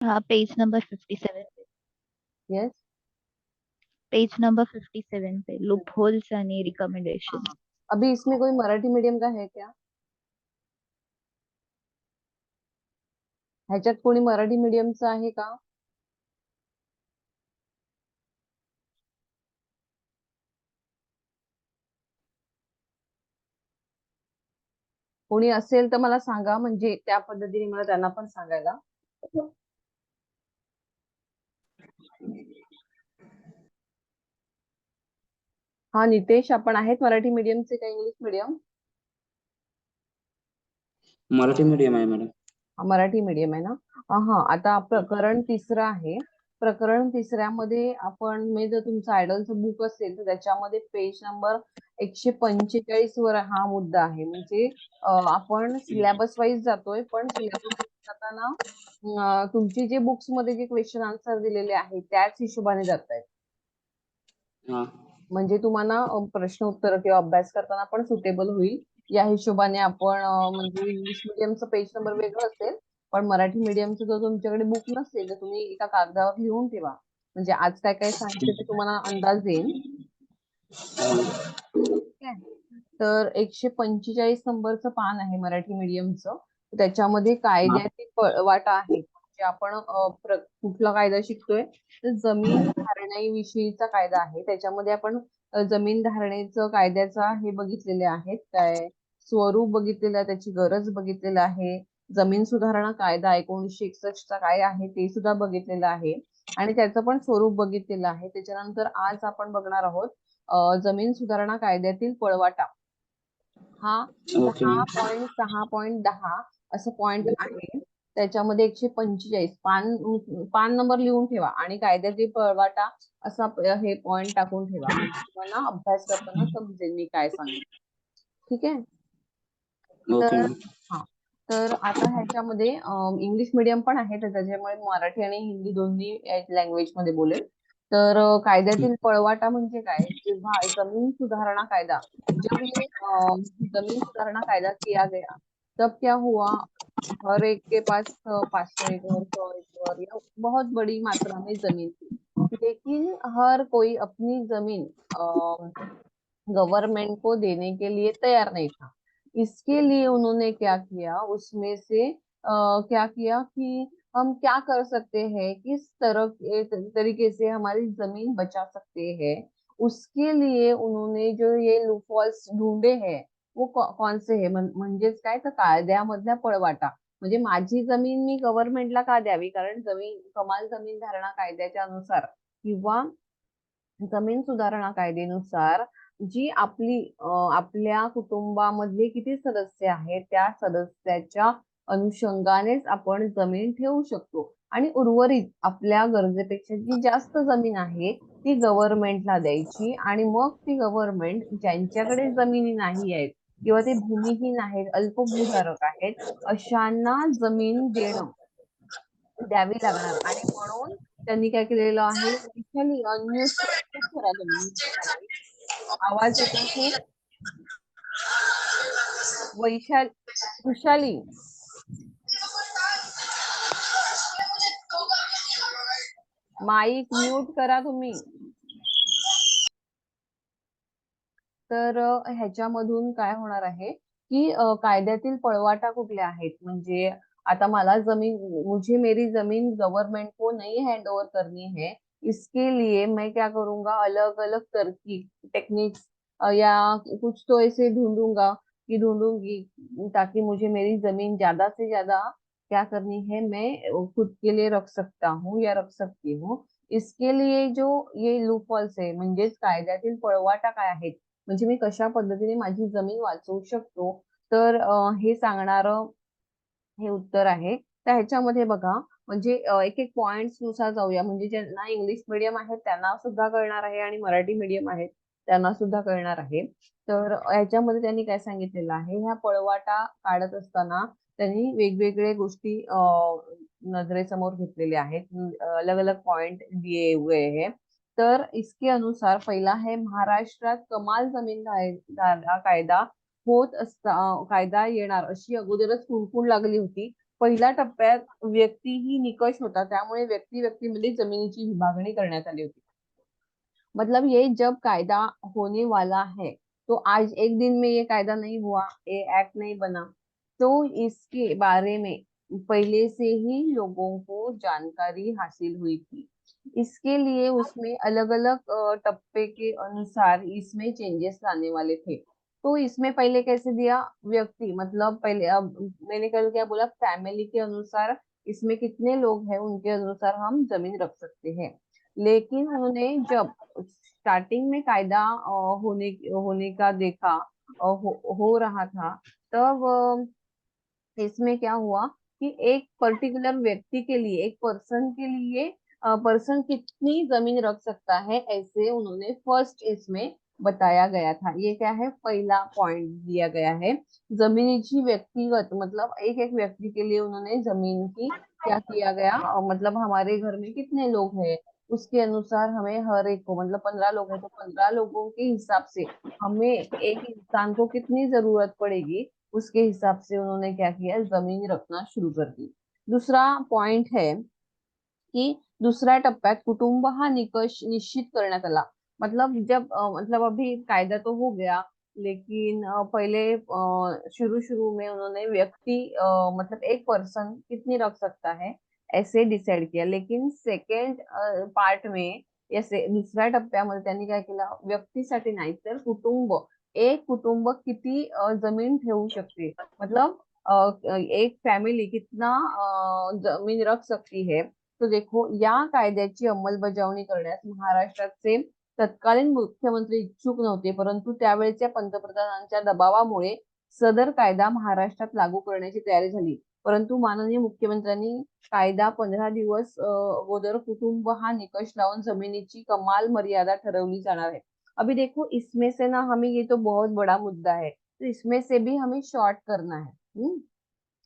हाँ, page number 57 पे। Yes. Page number 57 पे loop holes आणि recommendation. हाँ, अभी इसमें कोई मराठी मीडियम का है क्या? ह्याच्यात कोणी मराठी मीडियमचं आहे का? कोणी असेल तर मला सांगा, म्हणजे त्या पद्धतीने मला त्यांना पण सांगायला. हा नितेश, आपण आहेत मराठी मीडियमचे का इंग्लिश मीडियम? मराठी मीडियम आहे मॅडम. मराठी मीडियम आहे ना? हा, आता प्रकरण तिसरं आहे. प्रकरण तिसऱ्यामध्ये आपण, मी जर तुमचं आयडलचं बुक असेल तर त्याच्यामध्ये पेज नंबर 145 वर हा मुद्दा आहे. म्हणजे आपण सिलेबस वाईज जातोय, पण सिलेबस जाताना तुमची जे बुक्स मध्ये जे क्वेश्चन आन्सर दिलेले आहेत त्याच हिशोबाने जात आहेत. हा म्हणजे तुम्हाला प्रश्न उत्तर किंवा अभ्यास करताना पण सुटेबल होईल या हिशोबाने आपण, म्हणजे इंग्लिश मीडियमचं पेज नंबर वेगळं असेल, पण मराठी मीडियमचं जर तुमच्याकडे बुक नसेल तर तुम्ही एका कागदावर लिहून ठेवा, म्हणजे आज काय काय सांगितलं ते तुम्हाला अंदाज येईल. ठीक आहे. तर 145 नंबरचं पान आहे मराठी मीडियमचं. त्याच्यामध्ये कायद्यातील पळवाटा आहे. म्हणजे आपण कुठला कायदा शिकतोय तर जमीन धारणेविषयीचा कायदा आहे. त्याच्यामध्ये आपण जमीन धारणेचं कायद्याचा हे बघितलेले आहेत, काय स्वरूप बघितलेलं आहे, त्याची गरज बघितलेलं आहे. जमीन सुधारणा कायदा 1961 चा काय आहे ते सुद्धा बघितलेलं आहे आणि त्याचं पण स्वरूप बघितलेलं आहे. त्याच्यानंतर आज आपण बघणार आहोत जमीन सुधारणा कायद्यातील पळवाटा. हा ओके मॅम. 10.6.10 असं पॉइंट आहे. त्याच्यामध्ये 145 पान नंबर लिहून ठेवा आणि कायद्यातील पळवाटा असा हे पॉइंट टाकून ठेवा, म्हणजे तुम्हाला अभ्यास करताना समजेल मी काय सांगेन. ठीक आहे. ओके तर मॅम. हा, तर आता ह्याच्यामध्ये इंग्लिश मीडियम पण आहे, तर त्याच्यामुळे मराठी आणि हिंदी दोन्ही लँग्वेज मध्ये बोलेल. तर कायद्यातील पळवाटा म्हणजे काय? जेव्हा जमीन सुधारणा कायदा, जब ये जमीन सुधारणा कायदा किया गया तब क्या हुआ, हर एक के पास 500 एकड़ 100 एकड़ या बहुत बड़ी मात्रा में जमीन थी, लेकिन हर कोई अपनी जमीन गवर्नमेंट को देने के लिए तैयार नहीं था। इसके लिए उन्होंने क्या किया, उसमें से क्या किया कि हम क्या कर सकते हैं, किस तरह के तरीके से हमारी जमीन बचा सकते हैं, उसके लिए उन्होंने जो ये लूपहॉल्स ढूंढे हैं वो कौन से है, म्हणजेच काय तर कायद्यामधला पळवाटा. म्हणजे माझी जमीन मी गव्हर्नमेंटला का द्यावी, कारण कमाल जमीन धारणा कायद्याच्या अनुसार किंवा जमीन सुधारणा कायद्यानुसार जी आपल्या कुटुंबामधले किती सदस्य आहेत त्या सदस्याच्या अनुषंगानेच आपण जमीन ठेवू शकतो आणि उर्वरित आपल्या गरजेपेक्षा जी जास्त जमीन आहे ती गव्हर्नमेंटला द्यायची आणि मग ती गव्हर्नमेंट ज्यांच्याकडे जमिनी नाही आहेत किंवा ते भूमिहीन आहेत, अल्पभूधारक आहेत, अशांना जमीन द्यावी लागणार. आणि म्हणून त्यांनी काय केलेलं आहे, वैशाली अनम्यूट करा तुम्ही. आवाज येतोय खूप. वैशाली माईक म्यूट करा तुम्ही. तर ह्याच्यामधून काय होणार आहे की कायद्यातील पळवाटा कुठले आहेत, म्हणजे आता मला जमीन, मुझे मेरी जमीन गवर्नमेंट को नहीं हैंड ओवर करनी है, इसके लिए मैं क्या करूंगा, अलग अलग तरकीब टेक्निक्स या कुछ तो ऐसे ढूंढूंगी ताकि मुझे मेरी जमीन ज्यादा से ज्यादा क्या करनी है, मैं खुद के लिए रख सकता हूँ या रख सकती हूँ. इसके लिए जो ये लूपहॉल्स आहे, म्हणजेच कायद्यातील पळवाटा काय आहेत, म्हणजे मी कशा पद्धतीने माझी जमीन वाचवू शकतो, तर हे सांगणारं हे उत्तर आहे. तर ह्याच्यामध्ये बघा, म्हणजे एक एक पॉइंट्स नुसार जाऊया, म्हणजे ज्यांना इंग्लिश मीडियम आहे त्यांना सुद्धा कळणार आहे आणि मराठी मीडियम आहे त्यांना सुद्धा कळणार आहे. तर ह्याच्यामध्ये त्यांनी काय सांगितलेलं आहे, ह्या पळवाटा काढत असताना त्यांनी वेगवेगळे गोष्टी नजरेसमोर घेतलेले आहेत, अलग अलग पॉइंट दिए हुए हैं. तर इसके अनुसार पहिला है, महाराष्ट्रात कमाल जमीन कायदा होत असता कायदा येणार अशी अगोदरच कुणकुण लागली होती, पहिल्या टप्प्यात व्यक्ती ही निकष होता, त्यामुळे व्यक्ती व्यक्तीमध्ये जमिनीची विभागणी करण्यात आली होती. मतलब ये जब कायदा होने वाला है, तो आज एक दिन में ये कायदा नहीं हुआ, ये एक्ट नहीं बना, तो इसके बारे में पहले से ही लोगों को जानकारी हासिल हुई थी। इसके लिए उसमें अलग अलग टप्पे के अनुसार इसमें चेंजेस लाने वाले थे। तो इसमें पहले कैसे दिया, व्यक्ति मतलब पहले, अब मैंने कल क्या बोला, फैमिली के अनुसार इसमें कितने लोग हैं उनके अनुसार हम जमीन रख सकते हैं। लेकिन उन्होंने जब स्टार्टिंग में कायदा होने होने का देखा, हो रहा था, तब इसमें क्या हुआ कि एक पर्टिकुलर व्यक्ति के लिए, एक पर्सन के लिए, पर्सन कितनी जमीन रख सकता है, ऐसे उन्होंने फर्स्ट इसमें बताया गया था। ये क्या है, पहला पॉइंट दिया गया है। जमीनीची व्यक्तिगत मतलब एक एक व्यक्ति के लिए उन्होंने जमीन की क्या किया गया, मतलब हमारे घर में कितने लोग हैं उसके अनुसार हमें हर एक को, मतलब 15 लोग हैं तो 15 लोगों के हिसाब से हमें एक इंसान को कितनी जरूरत पड़ेगी, उसके हिसाब से उन्होंने क्या किया, जमीन रखना शुरू कर दी। दूसरा पॉइंट है की दुसऱ्या टप्प्यात कुटुंब हा निकष निश्चित करण्यात आला। मतलब जब मतलब अभी कायदा तो हो गया, लेकिन पहले शुरू शुरू में उन्होंने व्यक्ति मतलब एक पर्सन कितनी रख सकता है ऐसे डिसाइड किया। लेकिन सेकंड पार्ट में या दुसऱ्या टप्प्यामध्ये त्यांनी काय केलं, व्यक्तीसाठी नाही तर कुटुंब, एक कुटुंब किती जमीन ठेवू शकते, मतलब एक फैमिली कितना जमीन रख सकती है। तो देखो या कायद्याची अंमलबजावणी करण्यास महाराष्ट्राचे तत्कालीन मुख्यमंत्री इच्छुक नव्हते, परंतु त्यावेळेच्या पंतप्रधानांच्या दबावामुळे सदर कायदा महाराष्ट्रात लागू करण्याची तयारी झाली। परंतु माननीय मुख्यमंत्र्यांनी कायदा 15 दिवस अगोदर कुटुंब हा निकष लावून जमिनीची कमाल मर्यादा ठरवली जाणार है। अभी देखो इसमें से ना हमें, ये तो बहुत बड़ा मुद्दा है, तो इसमें से भी हमें शॉर्ट करना है।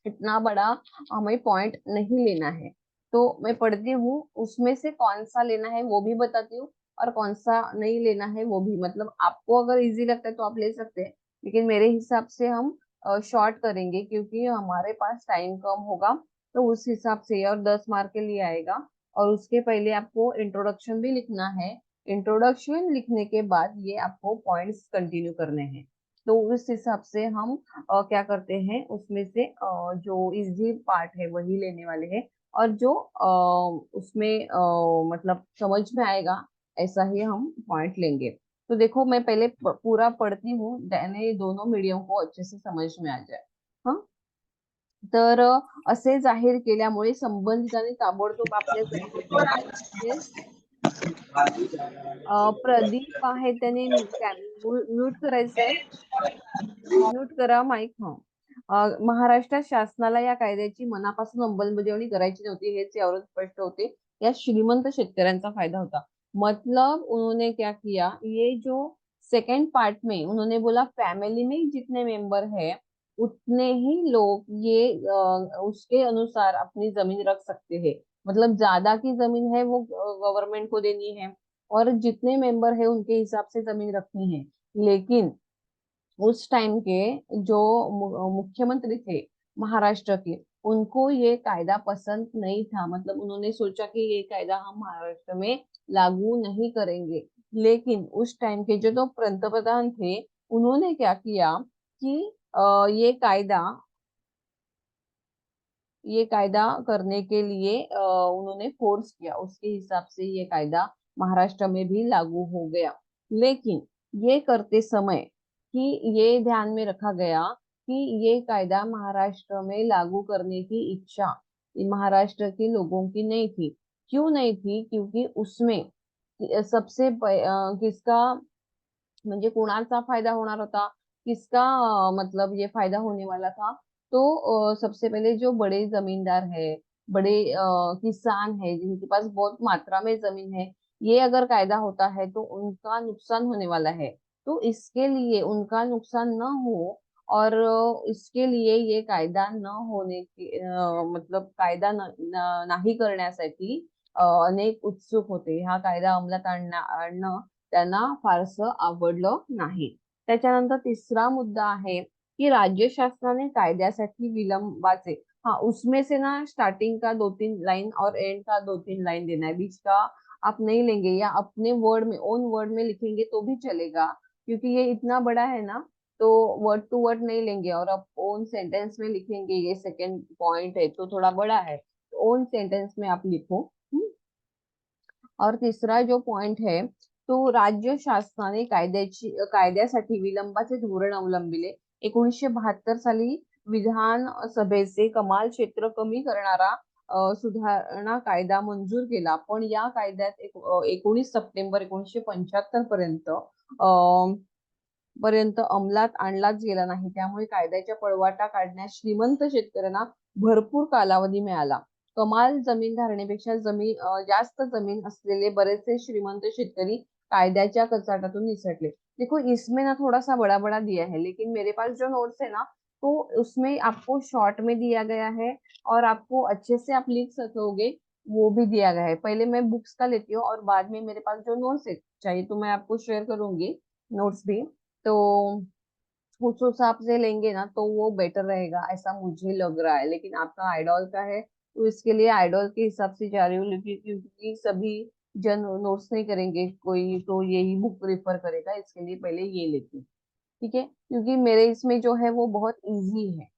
इतना बड़ा हमें पॉइंट नहीं लेना है। तो मैं पढ़ती हूँ, उसमें से कौन सा लेना है वो भी बताती हूँ और कौन सा नहीं लेना है वो भी, मतलब आपको अगर इजी लगता है तो आप ले सकते हैं, लेकिन मेरे हिसाब से हम शॉर्ट करेंगे क्योंकि हमारे पास टाइम कम होगा। तो उस हिसाब से, और 10 मार्क के लिए आएगा। और उसके पहले आपको इंट्रोडक्शन भी लिखना है। इंट्रोडक्शन लिखने के बाद ये आपको पॉइंट्स कंटिन्यू करने हैं। तो उस हिसाब से हम क्या करते हैं, उसमें से जो इजी पार्ट है वही लेने वाले हैं, और जो उसमें मतलब समझ में आएगा ऐसा ही हम पॉइंट लेंगे। तो देखो मैं पहले पूरा पढ़ती हूँ, यानी दोनों मीडियम को अच्छे से समझ में आ जाए। हाँ, तर असे जाहीर केल्यामुळे संबंधितांनी ताबडतोब आपल्या जमिनी प्रदीप आहे त्याने म्यूट करायचंय, म्यूट करा माईक. महाराष्ट्र शासनाला या कायद्याची मनापासून अंमलबजावणी करायची नव्हती, हेच यावरून स्पष्ट होते। या श्रीमंत शेतकऱ्यांचा फायदा होता। मतलब उन्होंने क्या किया, ये जो सेकंड पार्ट में उन्होंने बोला फैमिली में जितने मेंबर है उतने ही लोग ये उसके अनुसार अपनी जमीन रख सकते हैं। मतलब ज्यादा की जमीन है वो गवर्नमेंट को देनी है, और जितने मेंबर है उनके हिसाब से जमीन रखनी है। लेकिन उस टाइम के जो मुख्यमंत्री थे महाराष्ट्र के, उनको ये कायदा पसंद नहीं था। मतलब उन्होंने सोचा कि ये कायदा हम महाराष्ट्र में लागू नहीं करेंगे। लेकिन उस टाइम के जो तो पंतप्रधान थे, उन्होंने क्या किया कि ये कायदा करने के लिए उन्होंने फोर्स किया, उसके हिसाब से ये कायदा महाराष्ट्र में भी लागू हो गया। लेकिन ये करते समय कि ये ध्यान में रखा गया कि ये कायदा महाराष्ट्र में लागू करने की इच्छा महाराष्ट्र के लोगों की नहीं थी। क्यों नहीं थी, क्योंकि उसमें सबसे किसका म्हणजे कोणाचा फायदा होणार होता, किसका मतलब ये फायदा होने वाला था। तो सबसे पहले जो बड़े जमींदार है, बड़े किसान है जिनके पास बहुत मात्रा में जमीन है, ये अगर कायदा होता है तो उनका नुकसान होने वाला है। तो इसके लिए उनका नुकसान न हो, और इसके लिए ये कायदा न होने की मतलब कायदा नाही करण्यासाठी अनेक उत्सुक होते। हा कायदा अंमलात आणणं त्यांना फारसं आवडलं नाही। त्याच्यानंतर तिसरा मुद्दा आहे की राज्य शासनाने कायद्यासाठी विलंबाचे हाँ, उसमें से ना स्टार्टिंग का 2-3 लाइन और एंड का 2-3 लाइन देना है, बीच का आप नहीं लेंगे, या अपने वर्ड में ओन वर्ड में लिखेंगे तो भी चलेगा, क्योंकि ये इतना बड़ा है ना, तो वर्ड टू वर्ड नहीं लेंगे और आप ओन सेंटेंस में लिखेंगे। ये सेकंड पॉइंट है तो थोड़ा बड़ा है, तो ओन सेंटेंस में आप लिखो। और तिसरा जो पॉइंट है, तो राज्य शासनाने कायद्यासाठी विलंबाचे धोरण अवलंबिले. 1972 साली विधानसभेचे कमाल क्षेत्र कमी करणारा सुधारणा कायदा मंजूर केला, पण या कायद्यात 19 सप्टेंबर 1975 पर्यंत अंमलात आणलाच गेला नाही. त्यामुळे कायद्याच्या पळवाटा काढण्यास श्रीमंत शेतकऱ्यांना भरपूर कालावधी मिळाला. कमाल जमीन धारणेपेक्षा जास्त जमीन असलेले बरेचसे श्रीमंत शेतकरी कायद्याच्या कचाट्यातून निसटले. देखो, इसमें ना थोड़ा सा बड़ा बड़ा दिया है, लेकिन मेरे पास जो नोट्स है ना, तो उसमें आपको शॉर्ट में दिया गया है और आपको अच्छे से आप लिख सकोगे वो भी दिया गया है। पहले मैं बुक्स का लेती हूँ और बाद में मेरे पास जो नोट्स है, चाहिए तो मैं आपको शेयर करूंगी नोट्स भी। तो उस हिसाब से लेंगे ना तो वो बेटर रहेगा, ऐसा मुझे लग रहा है। लेकिन आपका आइडॉल का है, तो इसके लिए आइडॉल के हिसाब से जा रही हूँ, क्योंकि सभी जन नोट्स नहीं करेंगे, कोई तो यही बुक प्रेफर करेगा, इसके लिए पहले ये लेती हूँ। ठीक है, क्योंकि मेरे इसमें जो है वो बहुत इजी है।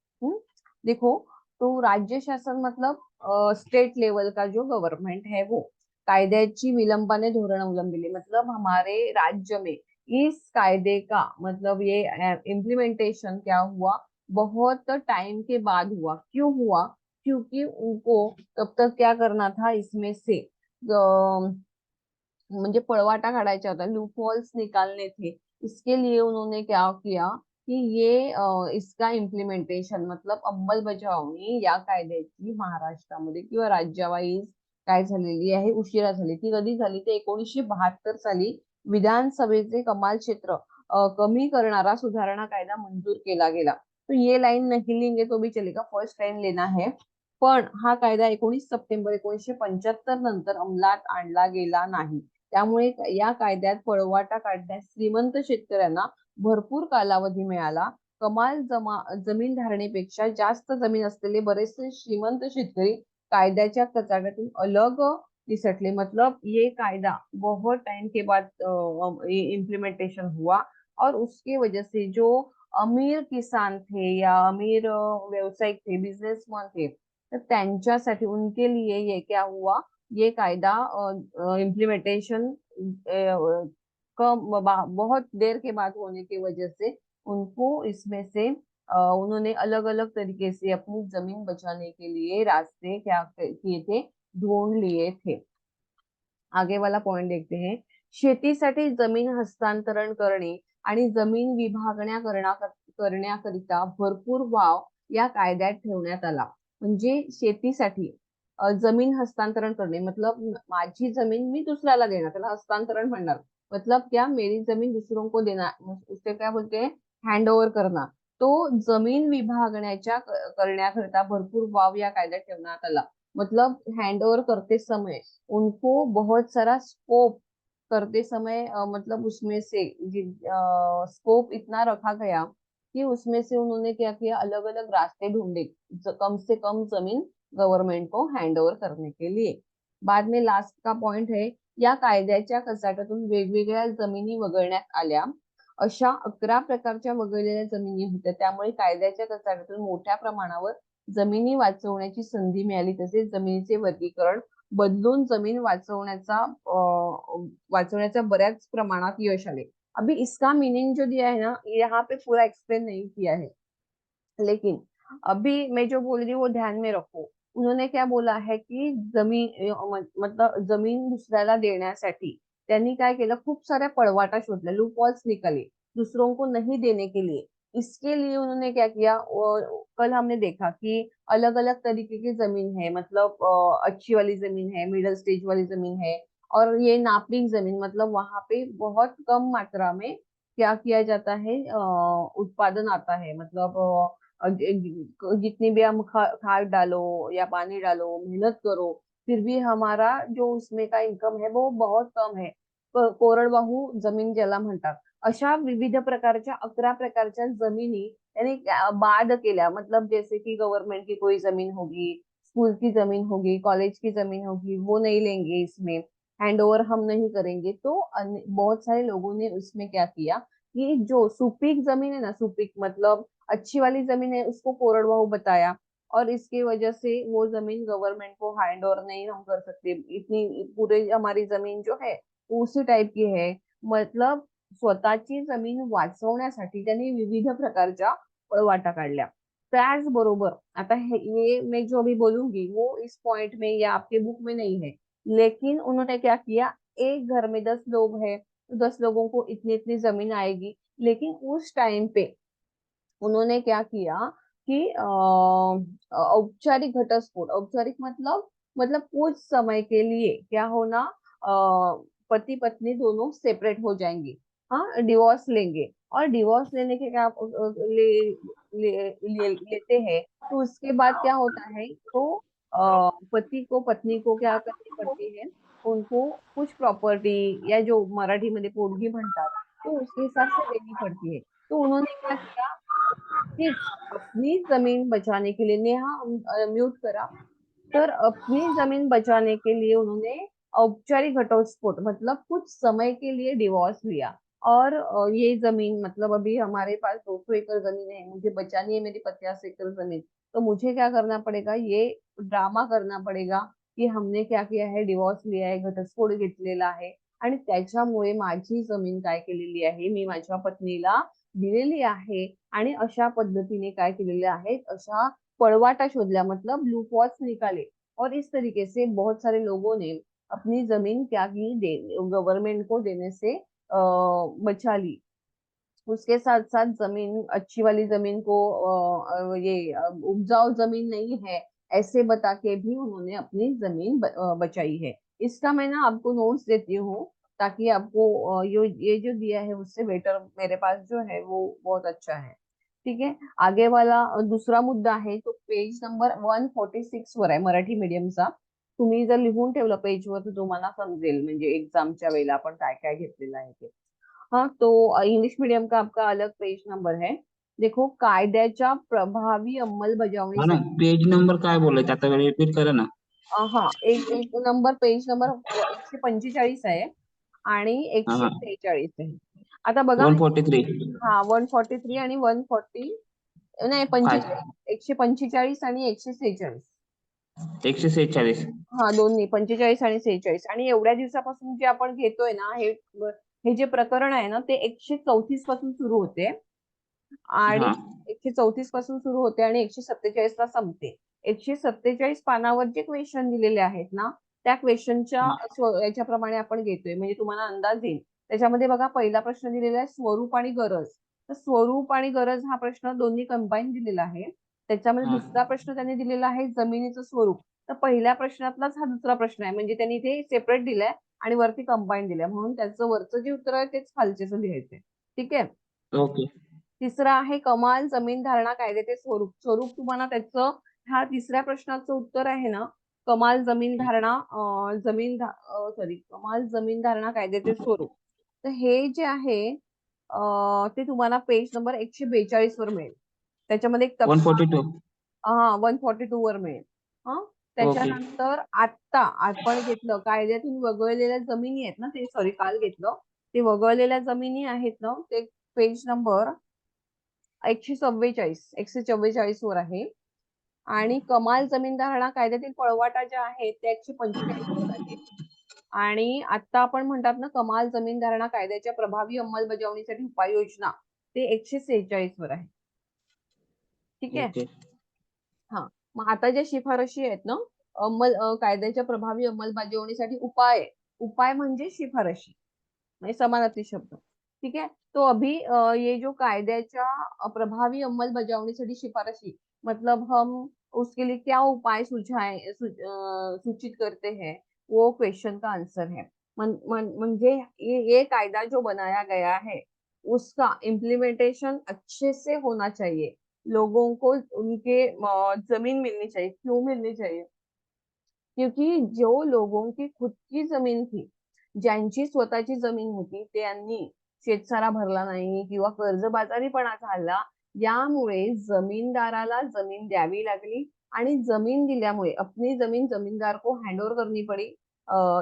देखो, तो राज्य शासन मतलब स्टेट लेवल का जो गवर्नमेंट है वो कायद्याची विलंबाने धोरण अवलंबिले, मतलब हमारे राज्य में इस कायदे का मतलब ये इम्प्लीमेंटेशन क्या हुआ, बहुत टाइम के बाद हुआ। क्यों हुआ? क्योंकि उनको तब तक क्या करना था, इसमें से म्हणजे पळवाटा काढायचा होता, लूपहोल्स निकालने थे। इसके लिए उन्होंने क्या किया कि ये इसका इम्प्लिमेंटेशन मतलब अंमलबजावणी या कायद्याची महाराष्ट्रामध्ये किंवा राज्यावाईज काय झालेली आहे, उशिरा झाली। ती कधी झाली? ते 1972 साली विधानसभेचे कमाल क्षेत्र कमी करणारा सुधारणा कायदा मंजूर केला गेला। तो ये लाइन नहीं लेंगे तो भी चलेगा, फर्स्ट लाइन लेना है। पण हा कायदा 19 सप्टेंबर 1975 नंतर अंमलात आणला गेला नाही। त्यामुळे या कायद्यात पळवाटा काढण्यास श्रीमंत शेतकऱ्यांना भरपूर कालावधी मिळाला। जमीन धारणेपेक्षा जास्त जमीन असलेले बरेचसे श्रीमंत शेतकरी कायद्याच्या कचाट्यातून अलग निसटले। मतलब ये कायदा बहुत टाइम के बाद इम्प्लीमेंटेशन हुआ, और उसकी वजह से जो अमीर किसान थे या अमीर व्यवसायिक थे, बिजनेसमैन थे, तो त्यांच्यासाठी उनके लिए ये क्या हुआ, ये कायदा इम्प्लीमेंटेशन बहुत देर के बाद होने की वजह से उनको इसमें से उन्होंने अलग अलग तरीके से अपनी जमीन बचाने के लिए रास्ते क्या किए थे, ढूंढ लिए थे। आगे वाला पॉइंट देखते हैं। शेतीसाठी जमीन हस्तांतरण करणे आणि जमीन करण्याकरिता भरपूर वाव या कायद्यात ठेवण्यात आला। म्हणजे शेतीसाठी जमीन हस्तांतरण करणे मतलब माझी जमीन मी दुसऱ्याला देणार, त्याला हस्तांतरण म्हणणार। मतलब क्या, मेरी जमीन दूसरों को देना, उससे क्या बोलते हैं, हँड ओव्हर करना। तो जमीन करण्याकरिता भरपूर वाव या कायद्यात ठेवण्यात आला। मतलब हैंड ओवर करते समय उनको बहुत सारा स्कोप करते समय मतलब उसमें से स्कोप इतना रखा गया कि उसमें से उन्होंने क्या किया, अलग अलग रास्ते ढूंढे कम से कम जमीन गवर्नमेंट को हैंड ओव्हर करने के लिए। बाद में लास्ट का पॉइंट है, या कायद्याच्या कचाट्यातून वेगवेगळ्या जमिनी वगळण्यात आल्या। अशा 11 प्रकारच्या वगळलेल्या जमिनी होत्या, त्यामुळे कायद्याच्या कचाट्यातून मोठ्या प्रमाणावर जमिनी वाचवण्याची संधी मिळाली। तसेच जमिनीचे वर्गीकरण बदलून जमीन वाचवण्याचा बऱ्याच प्रमाणात यश आले। अभी इसका मीनिंग जो दिया है ना, यहाँ पे पूरा एक्सप्लेन नहीं किया है, लेकिन अभी मैं जो बोल रही हूँ वो ध्यान में रखो। उन्होंने क्या बोला है कि मतलब जमीन दुसऱ्याला देण्यासाठी त्यांनी काय केलं, खूप साऱ्या पळवाटा शोधल्या, लूपहॉल्स निकाले दूसरों को नहीं देने के लिए। इसके लिए उन्होंने क्या किया, कल हमने देखा कि अलग अलग तरीके की जमीन है, मतलब अच्छी वाली जमीन है, मिडिल स्टेज वाली जमीन है, और ये नापी जमीन, मतलब वहां पे बहुत कम मात्रा में क्या किया जाता है, उत्पादन आता है। मतलब जितनी भी हम खाद डालो या पानी डालो, मेहनत करो, फिर भी हमारा जो उसमें का इन्कम है वो बहुत कम है। कोरडवाहू जमीन ज्याला म्हणतात, अशा विविध प्रकारच्या 11 प्रकारच्या जमिनी यानी बाद केला, मतलब जैसे कि गवर्नमेंट की कोई जमीन होगी, स्कूल की जमीन होगी, कॉलेज की जमीन होगी, वो नहीं लेंगे, इसमें हैंड ओवर हम नहीं करेंगे। तो बहुत सारे लोगों ने उसमें क्या किया कि जो सुपीक जमीन है ना, सुपीक मतलब अच्छी वाली जमीन है, उसको कोरडवाहू बताया। और इसकी वजह से वो जमीन गवर्नमेंट को हैंड ओवर नहीं हम कर सकते, इतनी पूरे हमारी जमीन जो है वो उसी टाइप की है। मतलब स्वतःची जमीन वाचवण्यासाठी त्यांनी विविध प्रकारच्या पळवाटा काढल्या। त्याचबरोबर आता ये मैं जो अभी बोलूंगी वो इस पॉइंट में या आपके बुक में नहीं है, लेकिन उन्होंने क्या किया, एक घर में 10 लोग हैं तो 10 लोगों को इतनी इतनी जमीन आएगी। लेकिन उस टाइम पे उन्होंने क्या किया कि औपचारिक घटस्फोट, औपचारिक मतलब कुछ समय के लिए क्या होना, पति पत्नी दोनों सेपरेट हो जाएंगे, हाँ डिवोर्स लेंगे। और डिवोर्स लेने के क्या लेते हैं, तो उसके बाद क्या होता है, तो पति को पत्नी को क्या करनी पड़ती है, उनको कुछ प्रॉपर्टी या जो मराठी मध्ये पोटगी म्हणतात, तो उसके हिसाब से देनी पड़ती है। तो उन्होंने क्या किया, प्लीज अपनी जमीन बचाने के लिए, नेहा म्यूट करा। तर अपनी जमीन बचाने के लिए उन्होंने औपचारिक घटस्फोट मतलब कुछ समय के लिए डिवोर्स लिया। और ये जमीन मतलब अभी हमारे पास 200 एकड़ जमीन है, मुझे बचानी है मेरी 50 एकड़ जमीन, तो मुझे क्या करना पड़ेगा, ये ड्रामा करना पड़ेगा कि हमने क्या किया है, डिवोर्स लिया आहे, घटस्फोट घेतलेला आहे आणि त्याच्यामुळे माझी जमीन काय केलेली आहे, मी माझ्या पत्नीला दिलेली आहे। आणि अशा पद्धतीने काय केलेले आहेत, अशा पळवाटा शोधला, मतलब लूपहॉल्स निकाले। और इस तरीके से बहुत सारे लोगों ने अपनी जमीन क्या की, गवर्नमेंट को देने से बचा ली। उसके साथ साथ जमीन, अच्छी वाली जमीन को उपजाऊ जमीन नहीं है ऐसे बता के भी उन्होंने अपनी जमीन बचाई है। इसका मैं ना आपको नोट्स देती हूँ, ताकि आपको ये जो दिया है उससे बेटर मेरे पास जो है वो बहुत अच्छा है। ठीक है, आगे वाला दूसरा मुद्दा आहे तो पेज नंबर 146 वर आहे, मराठी मीडियमचा। तुम्ही जर लिहून ठेवलं पेजवर तर तुम्हाला समजेल, म्हणजे एक्झामच्या वेळेला आपण काय काय घेतलेलं आहे ते। हाँ, तो इंग्लिश मीडियम का आपका अलग पेज नंबर है। देखो, कायद्याच्या प्रभावी मॅडम अंमलबजावणीसाठी पेज नंबर काय बोलायचं आता रिपीट करा ना. हा एक एक नंबर, पेज नंबर 145 आहे आणि हा 146 आहे। आता बघा, 143 हा 143 आणि 140, नाही काय 45, 145 आणि 146, 146. हा दोन्ही 45 आणि 46। आणि एवढ्या दिवसापासून जे आपण घेतोय ना, हे जे प्रकरण आहे ना, ते 134 पासून सुरू होते आणि हा 134 पासून सुरू होते आणि 147 ला संपते। 147 पानावर जे क्वेश्चन दिलेले आहेत ना, त्या क्वेश्चनच्या याच्याप्रमाणे आपण घेतोय, म्हणजे तुम्हाला अंदाज येईल। त्याच्यामध्ये बघा, पहिला प्रश्न दिलेला आहे स्वरूप आणि गरज। तर स्वरूप आणि गरज हा प्रश्न दोन्ही कंबाईन दिलेला आहे। त्याच्यामध्ये हा दुसरा प्रश्न त्यांनी दिलेला आहे जमिनीचं स्वरूप। तर पहिल्या प्रश्नातलाच हा दुसरा प्रश्न आहे, म्हणजे त्यांनी ते सेपरेट दिलाय आणि वरती कंबाईन दिलंय, म्हणून त्याचं वरचं जे उत्तर आहे तेच खालचेच लिहायचंय। ठीक आहे, ओके. तिसरा आहे कमाल जमीन धारणा कायद्याचे स्वरूप। स्वरूप तुम्हाला त्याचं, ह्या तिसऱ्या प्रश्नाचं उत्तर आहे ना, कमाल जमीन धारणा कमाल जमीन धारणा कायद्याचे स्वरूप। तर हे जे आहे ते तुम्हाला पेज नंबर 142 वर मिळेल। त्याच्यामध्ये एक तपशील, 142. हा 142 वर मिळेल। हा, ओके. त्याच्यानंतर आता आपण घेतलं कायद्यातून वगळलेल्या जमिनी आहेत ना, ते सॉरी काल घेतलं, ते वगळलेल्या जमिनी आहेत ना, ते पेज नंबर 144 वर आहे। आणि कमाल जमीन धारणा कायद्यातील पळवाटा ज्या आहेत त्या 145 वर आहे। आणि आता आपण म्हणतात ना, कमाल जमीन धारणा कायद्याच्या प्रभावी अंमलबजावणीसाठी उपाययोजना, ते 146 वर आहे। ठीक आहे, ओके. हा, मग आता ज्या शिफारशी आहेत ना, कायद्याच्या प्रभावी अंमलबजावणीसाठी उपाय, उपाय म्हणजे शिफारशी, म्हणजे समानार्थी शब्द। ठीक है, तो अभी ये जो कायद्याच्या प्रभावी अंमलबजावणीसाठी शिफारशी, मतलब हम उसके लिए क्या उपाय सूचित करते हैं, वो क्वेश्चन का आंसर है। म्हणजे ये कायदा जो बनाया गया है उसका इम्प्लीमेंटेशन अच्छे से होना चाहिए। लोगों को उनके जमीन मिलनी चाहिए। क्यों मिलनी चाहिए? क्योंकि जो लोगों की खुद की जमीन थी, ज्यांची स्वतःची जमीन होती, त्यांनी शेतसारा भरला नाही किंवा कर्जबाजारीपणा झाला, यामुळे जमीनदाराला जमीन द्यावी लागली आणि जमीन दिल्यामुळे अपनी जमीन जमींदार को हैंडओवर करनी पड़ी।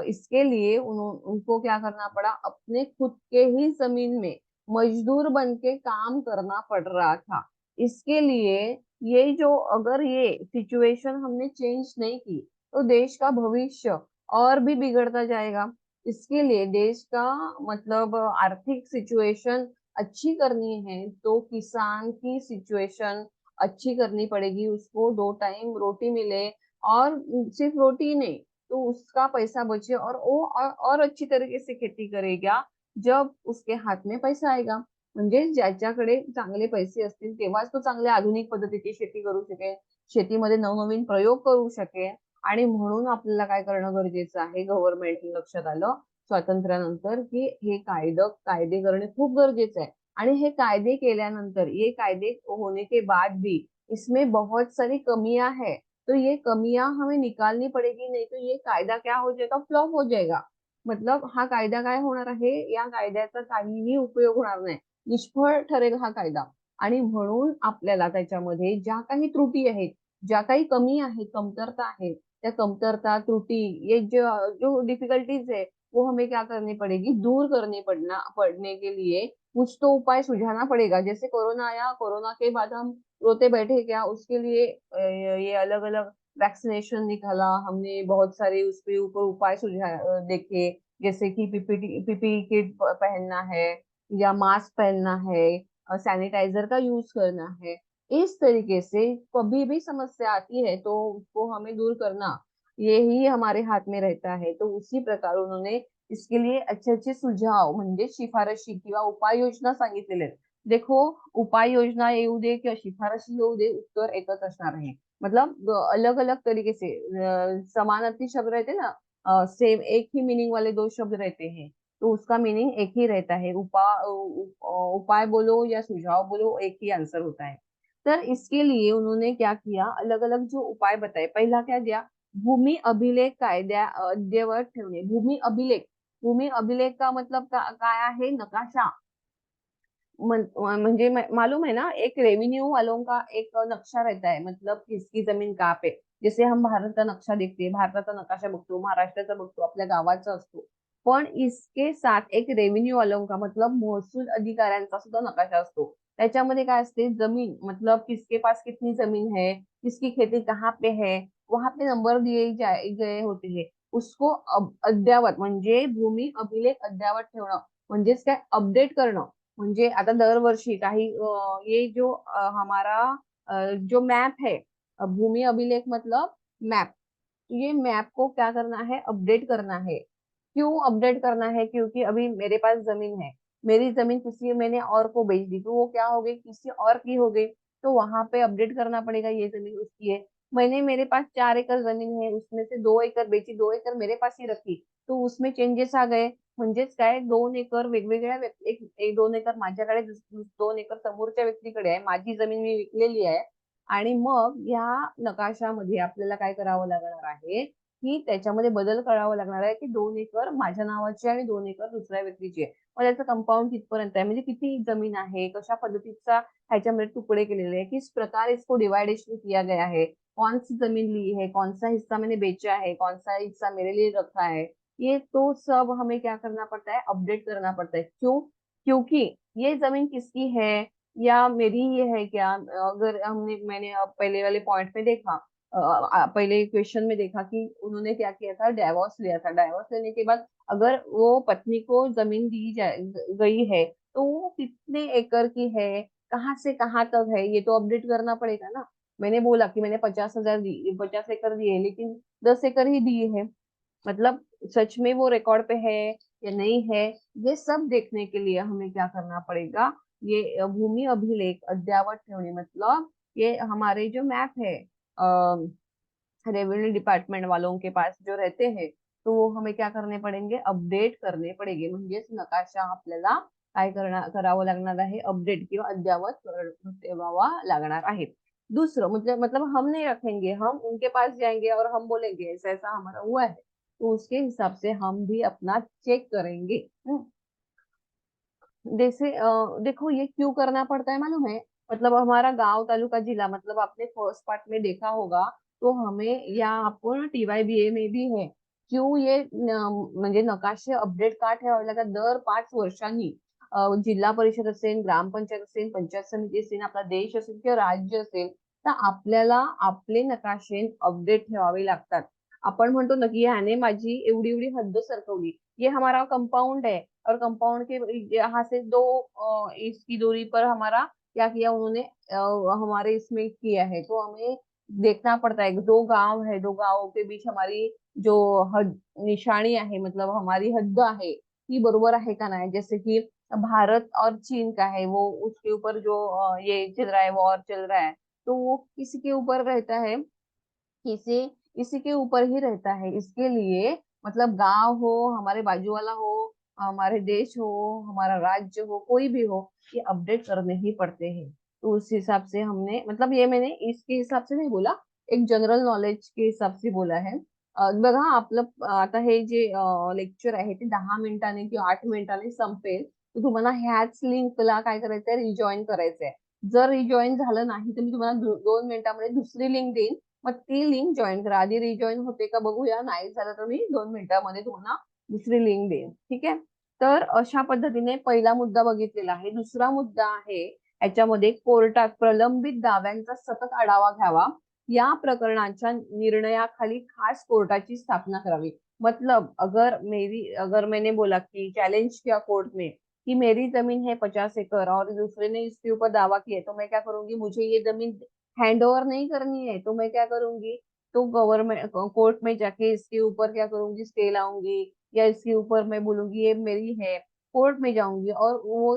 इसके लिए उनको क्या करना पड़ा, अपने खुद के ही जमीन में मजदूर बन के काम करना पड़ रहा था। इसके लिए ये जो अगर ये सिचुएशन हमने चेंज नहीं की तो देश का भविष्य और भी बिगड़ता जाएगा। इसके लिए देश का मतलब आर्थिक सिचुएशन अच्छी करनी है तो किसान की सिचुएशन अच्छी करनी पड़ेगी, उसको 2 टाइम रोटी मिले और सिर्फ रोटी नहीं तो उसका पैसा बचे और वो और अच्छी तरीके से खेती करेगा जब उसके हात में पैसा आएगा। म्हणजे ज्याच्याकडे चांगले पैसे असतील तेव्हाच तो चांगल्या आधुनिक पद्धतीची शेती करू शकेल, शेतीमध्ये नवनवीन प्रयोग करू शकेल। आणि म्हणून आपल्याला काय करणं गरजेचं आहे, गव्हर्नमेंट लक्षात आलं स्वातंत्र्यानंतर की हे कायदे करणे खूप गरजेचं आहे। आणि हे कायदे केल्यानंतर ये कायदे होने के बाद भी इसमें बहुत सारी कमियां है, तो ये कमियां हमें निकालनी पड़ेगी, नहीं तो ये कायदा क्या हो जाएगा, फ्लॉप हो जाएगा। मतलब हा कायदा काय होणार आहे, या कायद्याचा काहीही उपयोग होणार नाही, निष्फळ ठरेल हा कायदा। आणि म्हणून आपल्याला त्याच्यामध्ये ज्या काही त्रुटी आहेत, ज्या काही कमी आहेत, कमतरता आहेत, त्या कमतरता त्रुटी ये जो डिफिकल्टीज है वो हमें क्या करनी पड़ेगी, दूर पड़ने के लिए कुछ तो उपाय सुझाना पड़ेगा। जैसे कोरोना आया, कोरोना के बाद हम रोते बैठे क्या, उसके लिए ये अलग अलग वैक्सीनेशन निकाला हमने, बहुत सारे उसके ऊपर उपाय देखे, जैसे कि पीपीई किट पहनना है या मास्क पहनना है, सैनिटाइजर का यूज करना है। इस तरीके से कभी भी समस्या आती है तो उसको हमें दूर करना यही हमारे हाथ में रहता है। तो उसी प्रकार उन्होंने इसके लिए अच्छे अच्छे सुझाव म्हणजे शिफारशी किंवा उपाययोजना सांगितलेल्या आहेत। देखो, उपाययोजना येऊ दे किंवा शिफारशी येऊ दे, उत्तर एकच असणार आहे। मतलब अलग अलग तरीके से समानार्थी शब्द रहते ना, सेम एक ही मीनिंग वाले 2 शब्द रहते हैं तो उसका मीनिंग एक ही रहता है। उपाय बोलो या सुझाव बोलो, एक ही आंसर होता है। तर इसके लिए उन्होंने क्या किया, अलग अलग जो उपाय बताए। पहला क्या दिया, भूमि अभिलेख कायद्या अद्ययावत ठेवणे। भूमि अभिलेख का मतलब काय आहे, नकाशा। म्हणजे मालूम है ना, एक रेवेन्यू वालों का एक नक्शा रहता है, मतलब किसकी जमीन कहाँ पे। जैसे हम भारत का नक्शा देखते, भारताचा नकाशा बघतो, महाराष्ट्राचा बघतो, आपल्या गावाचा असतो, पण इसके साथ एक रेवेन्यू वालों का मतलब महसूल अधिकाऱ्यांचा सुद्धा नकाशा असतो। त्याच्यामध्ये काय असते, जमीन मतलब किसके पास कितनी जमीन है, किसकी खेती कहाँ पे है, वहां पे नंबर दिए गए होते हैं। उसको अद्ययावत म्हणजे भूमी अभिलेख अद्ययावत ठेवणं म्हणजेच काय, अपडेट करणं। म्हणजे आता दरवर्षी काही ये जो हमारा जो मैप है, भूमि अभिलेख मतलब मैप, ये मैप को क्या करना है, अपडेट करना है। क्यों अपडेट करना है, क्योंकि अभी मेरे पास जमीन है, मेरी जमीन किसी मैंने और को बेच दी तो वो क्या हो गई, किसी और की हो गई, तो वहां पे अपडेट करना पड़ेगा ये जमीन उसकी है। मेरे पास 4 एकड़ जमीन है, उसमें से 2 एकड़ बेची, 2 एकड़ मेरे पास ही रखी, तो उसमें चेंजेस आ गए। म्हणजेच काय, 2 एकर वेगवेगळ्या एक 2 एकर माझ्याकडे, 2 एकर समोरच्या व्यक्तीकडे आहे, माझी जमीन मी विकलेली आहे। आणि मग या नकाशामध्ये आपल्याला काय करावं लागणार आहे, की त्याच्यामध्ये बदल करावा लागणार आहे, की 2 एकर माझ्या नावाची आणि 2 एकर दुसऱ्या व्यक्तीची आहे। मग त्याचं कंपाऊंड कितपर्यंत आहे, म्हणजे किती जमीन आहे, कशा पद्धतीचा ह्याच्यामध्ये तुकडे केलेले हैं, किस प्रकार इसको डिवाइडेशन किया गया है, कौन सी जमीन ली है, कौन सा हिस्सा मैंने बेचा है, कौन सा हिस्सा मेरे लिए रखा है, ये तो सब हमें क्या करना पड़ता है, अपडेट करना पड़ता है। क्यों, क्योंकि ये जमीन किसकी है या मेरी ये है क्या। अगर मैंने पहले वाले पॉइंट में देखा, पहले क्वेश्चन में देखा कि उन्होंने क्या किया था, डाइवोर्स लिया था। डाइवोर्स लेने के बाद अगर वो पत्नी को जमीन गई है तो वो कितने एकड़ की है, कहाँ से कहाँ तक है, ये तो अपडेट करना पड़ेगा ना। मैंने बोला कि मैंने 50,000 दी, 50 एकड़ दिए, लेकिन 10 एकड़ ही दिए हैं, मतलब सच में वो रिकॉर्ड पे है या नहीं है, ये सब देखने के लिए हमें क्या करना पड़ेगा, ये भूमि अभिलेख अद्ययावत ठेवणे। मतलब ये हमारे जो मैप है, रेवेन्यू डिपार्टमेंट वालों के पास जो रहते हैं, तो वो हमें क्या करने पड़ेंगे, अपडेट करने पड़ेंगे। म्हणजेच नकाशा आपल्याला काय करावं लागणार आहे, अपडेट किंवा अद्ययावत ठेवावा लागणार आहे। दूसरं मतलब हम नहीं रखेंगे, हम उनके पास जाएंगे और हम बोलेंगे ऐसा ऐसा हमारा हुआ है, तो उसके हिसाब से हम भी अपना चेक करेंगे। जैसे देखो ये क्यों करना पड़ता है मालूम है, मतलब हमारा गांव तालुका जिला, मतलब आपने फर्स्ट पार्ट में देखा होगा, तो हमें या आपको ना TYBA में भी है, क्यों ये म्हणजे नकाशे अपडेट का ठेवावे लागतात दर 5 वर्षांनी. जिल्हा परिषद असेल, ग्रामपंचायत असेल, पंचायत समिती असेल, आपला देश असेल किंवा राज्य असेल, तर आपल्याला आपले नकाशे अपडेट ठेवावे लागतात. आपण म्हणतो ना की ह्याने माझी एवढी एवढी हद्द सरकवली, ये हमारा कंपाउंड है, और कंपाउंड के यहाँ से 2 इंच की दूरी पर हमारा क्या किया उन्होंने, हमारे इसमें किया है, तो हमें देखना पड़ता है 2 गांव है, 2 गांवों के बीच हमारी जो हद निशानी आहे, मतलब हमारी हद्द आहे ती बरोबर आहे का नाही. जैसे कि भारत और चीन का है, वो उसके ऊपर जो ये चल रहा है, वॉर चल रहा है, तो वो किसी के ऊपर रहता है, किसी इसी के ऊपर ही रहता है. इसके लिए मतलब गांव हो, हमारे बाजू वाला हो, हमारे देश हो, हमारा राज्य हो, कोई भी हो, ये अपडेट करने ही पड़ते हैं. तो उस हिसाब से हमने, मतलब ये मैंने इसके हिसाब से नहीं बोला, एक जनरल नॉलेज के हिसाब से बोला है. बघा आपलं आता हे जे लेक्चर आहे ते 10 मिनिटाने किंवा 8 मिनिटाने संपेल, तर तुम्हाला ह्याच लिंकला काय करायचंय, रिजॉईन करायचंय. जर रिजॉईन झालं नाही तर मी तुम्हाला 2 मिनिटामध्ये दुसरी लिंक देईन, मग ती लिंक जॉईन करा. आधी रिजॉईन होते का बघूया, नाही झालं तर मी 2 मिनिटामध्ये तुम्हाला दुसरी लिंक देईन. ठीक आहे. तर अशा पद्धतीने पहिला मुद्दा बघितलेला आहे. दुसरा मुद्दा आहे याच्यामध्ये, कोर्टात प्रलंबित दाव्यांचा सतत आढावा घ्यावा, या प्रकरणाच्या निर्णयाखाली खास कोर्टाची स्थापना करावी. मतलब अगर मैंने बोला कि चैलेंज किया कोर्ट में कि मेरी जमीन है 50 एकड़ और दूसरे ने इसके ऊपर दावा किया, तो मैं क्या करूंगी, मुझे ये जमीन हैंड ओवर नहीं करनी है, तो मैं क्या करूंगी, तो गवर्नमेंट कोर्ट में जाके इसके ऊपर क्या करूंगी, स्टे लाऊंगी, या इसके ऊपर मैं बोलूंगी ये मेरी है, कोर्ट में जाऊंगी, और वो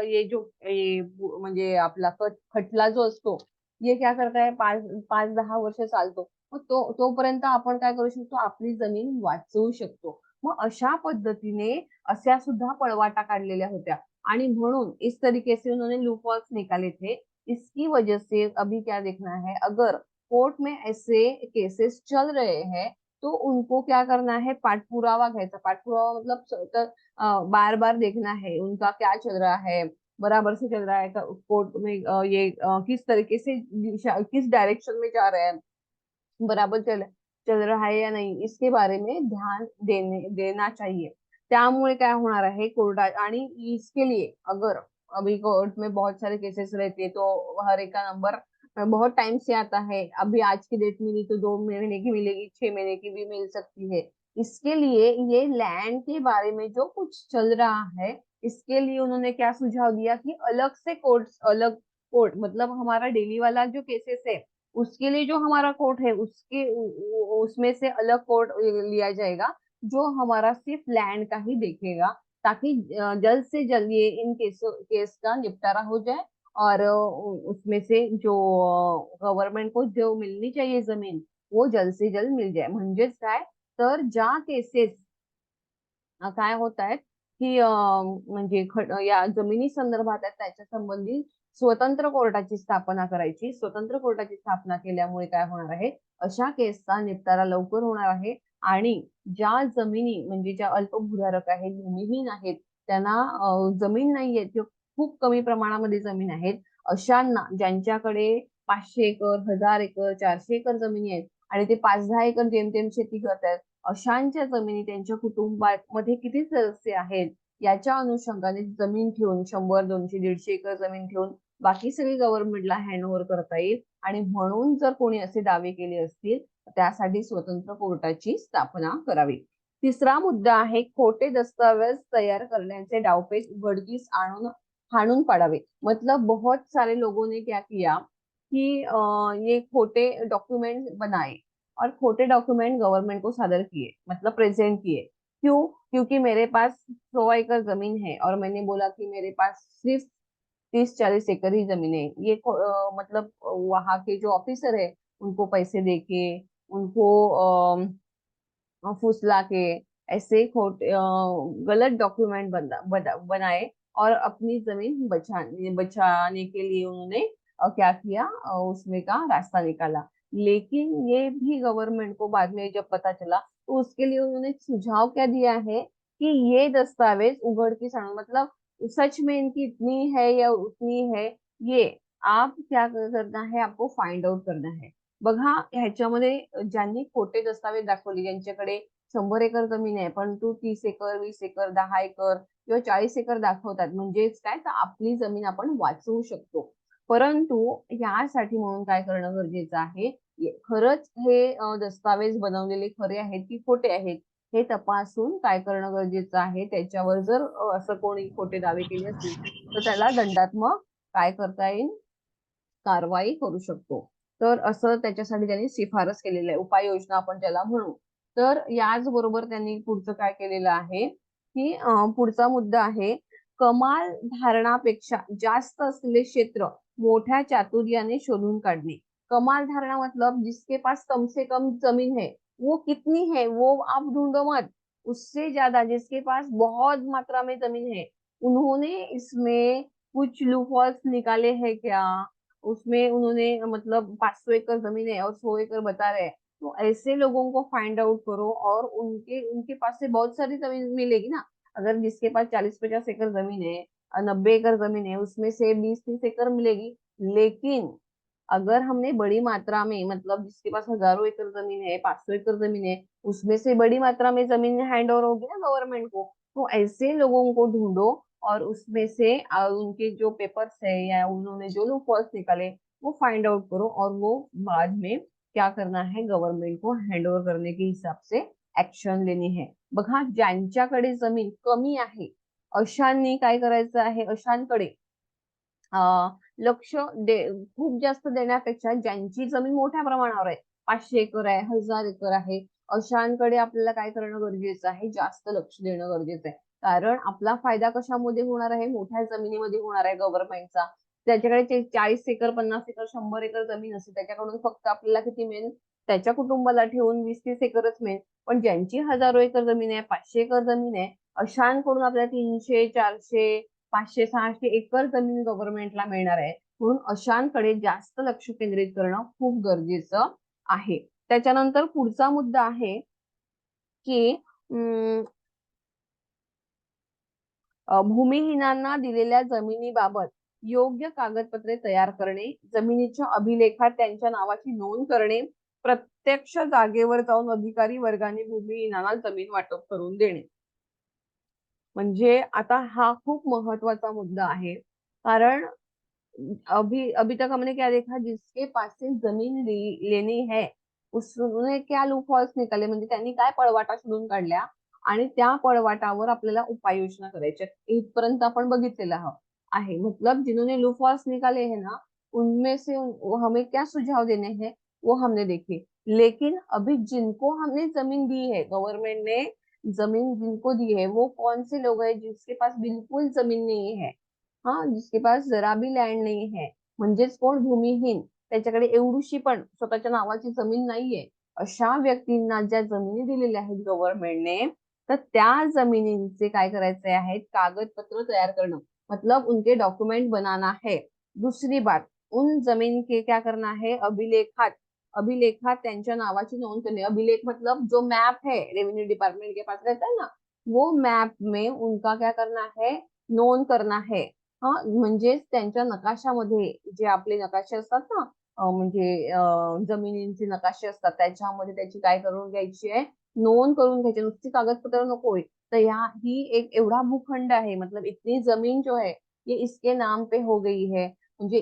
ये जो ये म्हणजे आपला खटला जो असतो, ये क्या करता है, 5-10 वर्ष चालतो. मग तोपर्यंत आपण काय करू शकतो, आपली जमीन वाचवू शकतो. मग अशा पद्धतीने अशा सुद्धा पळवाटा काढलेल्या होत्या, आणि म्हणून इस तरीके से उन्होंने लूपहॉल्स निकाले थे. इसकी वजह से अभी क्या देखना है, अगर कोर्ट में ऐसे केसेस चल रहे हैं, तो उनको क्या करना है, पाठपुरावा घ्यायचा. पाठपुरावा मतलब बार बार देखना है उनका क्या चल रहा है, बराबर से चल रहा है कोर्ट में, ये किस तरीके से किस डायरेक्शन में जा रहे हैं, बराबर चल रहा है या नहीं, इसके बारे में ध्यान देना चाहिए. त्यामुळे काय होणार आहे, कोर्टात, आणि इसके लिए अगर अभी कोर्ट में बहुत सारे केसेस रहते हैं, तो हर एक का नंबर बहुत टाइम से आता है. अभी आज की डेट मिली तो 2 महीने की मिलेगी, 6 महीने की भी मिल सकती है. इसके लिए ये लैंड के बारे में जो कुछ चल रहा है, इसके लिए उन्होंने क्या सुझाव दिया कि अलग से अलग कोर्ट, मतलब हमारा डेली वाला जो केसेस है उसके लिए जो हमारा कोर्ट है, उसमें से अलग कोर्ट लिया जाएगा, जो हमारा सिर्फ लैंड का ही देखेगा, ताकि जल्द से जल्द ये इन केस का निपटारा हो जाए, और उसमें से जो गव्हर्नमेंट को जो मिलनी चाहिए जमीन, वो जल्द से जल्द मिल जाए. म्हणजेच काय, तर ज्या केसेस काय होत आहेत की म्हणजे या जमिनी संदर्भात आहेत, त्याच्या संबंधी स्वतंत्र कोर्टाची स्थापना करायची. स्वतंत्र कोर्टाची स्थापना केल्यामुळे काय होणार आहे, अशा केसचा निपटारा लवकर होणार आहे, आणि ज्या जमिनी म्हणजे ज्या अल्पभूधारक आहेत, भूमिहीन आहेत, त्यांना जमीन नाहीये किंवा खूप कमी प्रमाणामध्ये जमीन आहेत, अशांना, ज्यांच्याकडे 500 एकड़, 1000 एकड़, 400 एकड़ जमिनी आहेत, आणि ते 5-10 एकर जेमतेम शेती करतात, अशांच्या जमिनी त्यांच्या कुटुंबामध्ये किती सदस्य आहेत याच्या अनुषंगाने जमीन ठेवून, 100, 200, 150 एकर जमीन ठेवून बाकी सगळी गव्हर्नमेंटला हँडओव्हर करता येईल. आणि म्हणून जर कोणी असे दावे केले असतील, त्यासाठी स्वतंत्र कोर्टाची स्थापना करावी. तिसरा मुद्दा आहे, खोटे दस्तावेज तयार करण्याचे डावपेच उघडकीस हाणून पाडावे. मतलब बहुत सारे लोगों ने क्या किया कि ये खोटे डॉक्यूमेंट बनाए, और खोटे डॉक्यूमेंट गवर्नमेंट को सादर किए, मतलब प्रेजेंट किए. क्यों? क्योंकि मेरे पास 100 एकड़ जमीन है, और मैंने बोला कि मेरे पास सिर्फ 30-40 एकड़ ही जमीन है. ये मतलब वहां के जो ऑफिसर है, उनको पैसे देके, उनको फुसला के, ऐसे खोटे गलत डॉक्यूमेंट बनाए, और अपनी जमीन बचाने के लिए उन्होंने क्या किया, उसमें का रास्ता निकाला. लेकिन ये भी गवर्नमेंट को बाद में जब पता चला, तो उसके लिए उन्होंने सुझाव क्या दिया है कि ये दस्तावेज उघडकीस आणून, मतलब सच में इनकी इतनी है या उतनी है, ये आप क्या करना है, आपको फाइंड आउट करना है. बघा ह्याच्यामध्ये ज्यांनी खोटे दस्तावेज दाखवले, ज्यांच्याकडे 100 एकर जमीन आहे परंतु 30 एकर, 20 एकर, 10 एकर किंवा 40 एकर दाखवतात, म्हणजेच काय, तर आपली जमीन आपण वाचवू शकतो. परंतु यासाठी म्हणून काय करणं गरजेचं आहे, खरंच हे दस्तावेज बनवलेले खरे आहेत की खोटे आहेत हे तपासून काय करणं गरजेचं आहे. त्याच्यावर जर असं कोणी खोटे दावे केले असतील तर त्याला दंडात्मक काय करता येईल, कारवाई करू शकतो. तर असं त्याच्यासाठी त्यांनी शिफारस केलेली आहे, उपाययोजना आपण त्याला म्हणू. तर याचबरोबर त्यांनी पुढचं काय केलेलं आहे की पुढचा मुद्दा आहे, कमाल धारणापेक्षा जास्त असलेले क्षेत्र मोठ्या चातुर्याने शोधून काढणे. कमाल धारणा मतलब जिसके पास कम से कम जमीन है, वो कितनी है वो आप ढूंढो मत, उससे ज्यादा जिसके पास बहुत मात्रा में जमीन है, उन्होंने इसमें कुछ लूपहोल्स निकाले हैं क्या, उसमें उन्होंने मतलब 500 एकड़ जमीन है और 100 एकड़ बता रहे हैं, तो ऐसे लोगों को फाइंड आउट करो और उनके उनके पास से बहुत सारी जमीन मिलेगी ना. अगर जिसके पास 40-50 एकड़ जमीन है, 90 एकड़ जमीन है, उसमें से 20-30 एकड़ मिलेगी. लेकिन अगर हमने बड़ी मात्रा में, मतलब जिसके पास हजारों एकड़ जमीन है, 500 एकड़ जमीन है, उसमें से बड़ी मात्रा में जमीन हैंड ओवर होगी ना गवर्नमेंट को, तो ऐसे लोगों को ढूंढो और उसमें से उनके जो पेपर्स है या उन्होंने जो लोग फॉल्स निकाले वो फाइंड आउट करो और वो बाद में क्या करना है, गव्हर्नमेंट को हँड ओव्हर करने के हिसाब से ऍक्शन लेनी है. बघा, ज्यांच्याकडे जमीन कमी आहे अशांनी काय करायचं आहे, अशांकडे लक्ष खूप जास्त देण्यापेक्षा ज्यांची जमीन मोठ्या प्रमाणावर आहे, 500 एकर आहे, 1000 एकर आहे, अशांकडे आपल्याला काय करणं गरजेचं आहे, जास्त लक्ष देणं गरजेचं आहे. कारण आपला फायदा कशामध्ये होणार आहे, मोठ्या जमिनीमध्ये होणार आहे गव्हर्नमेंटचा. त्याच्याकडे 40 एकर, 50 एकर, 100 एकर जमीन असते, त्याच्याकडून फक्त आपल्याला किती मिळेल, त्याच्या कुटुंबाला ठेवून 20-30 एकरच मिळेल. पण ज्यांची हजारो एकर जमीन आहे, 500 एकर जमीन आहे, अशांकडून आपल्याला 300, 400, 500-600 एकर जमीन गव्हर्नमेंटला मिळणार आहे. म्हणून अशांकडे जास्त लक्ष केंद्रित करणं खूप गरजेचं आहे. त्याच्यानंतर पुढचा मुद्दा आहे की भूमिहीनांना दिलेल्या जमिनीबाबत योग्य कागदपत्रे तयार करणे, जमिनीच्या अभिलेखात त्यांच्या नावाची नोंद करणे, प्रत्यक्ष जागेवर जाऊन अधिकारी वर्गाने भूमिहीनांना जमीन वाटप करून देणे. म्हणजे आता हा खूप महत्वाचा मुद्दा आहे. कारण अभी तक हमने क्या देखा, जिसके पास से जमीन लेनी है उसने क्या लूपहॉल्स निकाले, म्हणजे त्यांनी काय पळवाटा शोधून काढल्या आणि त्या पळवाटावर आपल्याला उपाययोजना करायच्या, इथपर्यंत आपण बघितलेलं आहे. मतलब जिन्होंने लूपहॉल्स निकाले हैं ना, उनमें से हमें क्या सुझाव देने हैं वो हमने देखे. लेकिन अभी जिनको हमने जमीन दी है, गवर्नमेंट ने जमीन जिनको दी है, वो कौन से लोग हैं जिसके पास बिल्कुल जमीन नहीं है, हाँ, जिसके पास जरा भी लँड नाही है, म्हणजेच कोण, भूमिहीन, त्याच्याकडे एवढीशी पण स्वतःच्या नावाची जमीन नाहीये, अशा व्यक्तींना ज्या जमिनी दिलेल्या आहेत गव्हर्नमेंटने, तर त्या जमिनींचे काय करायचे आहेत, कागदपत्र तयार करणं, मतलब उनके डॉक्युमेंट बनाना है. दूसरी बात, उन जमीन के क्या करना है, अभिलेखात अभिलेखात त्यांच्या नावाची नोंद करणे. अभिलेख मतलब जो मैप है रेवेन्यू डिपार्टमेंट के पास रहता है ना, वो मैप में उनका क्या करना है, नोंद करना है. म्हणजेच त्यांच्या नकाशामध्ये जे आपले नकाशे असतात ना, म्हणजे जमिनींचे नकाशे असतात, त्याच्यामध्ये त्याची काय करून घ्यायची आहे, नोंद करून घ्यायची. नुसती कागदपत्र नकोय. तर ही एक एवढा भूखंड आहे, मतलब इतनी जमीन जो है ये इसके नाम पे हो गई है. म्हणजे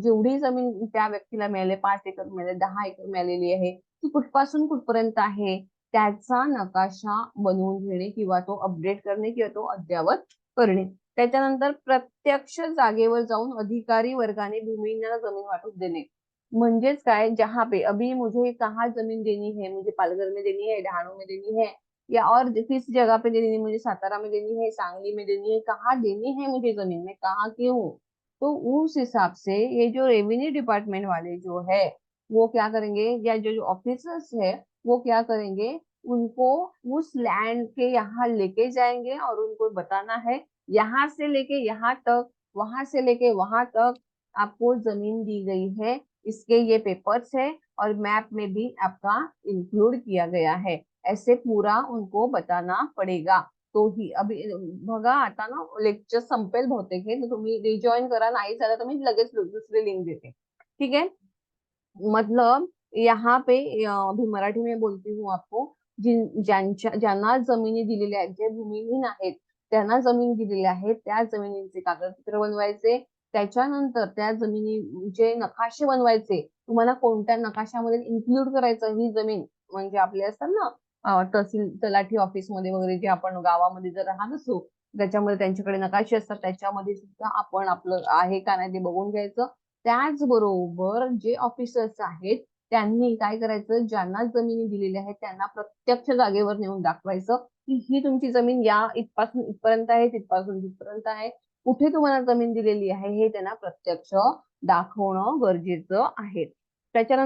जेवढी जमीन त्या व्यक्तीला मिळाली, 5 एकर मिळाले, 10 एकर मिळालेली आहे, ती कुठपासून कुठपर्यंत आहे त्याचा नकाशा बनवून घेणे किंवा तो अपडेट करणे किंवा तो अद्ययावत करणे. त्याच्यानंतर प्रत्यक्ष जागेवर जाऊन अधिकारी वर्गाने भूमिहीनांना जमीन वाटप देणे. म्हणजेच काय, जहाँ पे अभी मुझे कहाँ जमीन देनी है, मुझे पालघर में देनी है, डहाणू में देनी है, या और किस जगह पे देनी है, मुझे सातारा में देनी है, सांगली में देनी है, कहाँ देनी है मुझे जमीन, मैं कहाँ की हूँ, तो उस हिसाब से ये जो रेवेन्यू डिपार्टमेंट वाले जो है वो क्या करेंगे, या जो ऑफिसर्स है वो क्या करेंगे, उनको उस लैंड के यहाँ लेके जाएंगे और उनको बताना है यहाँ से लेके यहाँ तक, वहां से लेके वहां तक आपको जमीन दी गई है, इसके ये पेपर्स है और मैप में भी आपका इंक्लूड किया गया है. ऐसे पूरा उनको बताना पड़ेगा. तोही बघा आता ना लेक्चर संपेल बहुतेक हे, तर तुम्ही रिजॉईन करा, नाही झालं तर मी लगेच दुसरी लिंक देते, ठीक है। मतलब यहाँ पे अभी मराठी में बोलती हूँ आपको, ज्यांना जमिनी दिलेल्या आहेत, जे भूमिहीन आहेत त्यांना जमीन दिलेल्या आहेत, त्या जमिनींचे कागदपत्र बनवायचे, त्याच्यानंतर त्या जमिनीचे नकाशे बनवायचे, तुम्हाला कोणत्या नकाशामध्ये इन्क्लूड करायचं ही जमीन, म्हणजे आपले असतात ना तहसील तलाठी ऑफिस मध्ये वगैरे, जे आपण गावामध्ये जर राहत असू त्याच्यामध्ये त्यांच्याकडे नकाशे असतात, त्याच्यामध्ये सुद्धा आपण आपलं आहे का नाही ते बघून घ्यायचं। त्याचबरोबर जे ऑफिसर्स आहेत त्यांनी काय करायचं, ज्यांना जमिनी दिलेल्या आहेत त्यांना प्रत्यक्ष जागेवर नेऊन दाखवायचं की ही तुमची जमीन या इथपासून इथपर्यंत आहे, तिथपासून तिथपर्यंत आहे, कुठे तुम्हाला जमीन दिलेली आहे हे त्यांना प्रत्यक्ष दाखवणं गरजेचं आहे। त्याच्यानंतर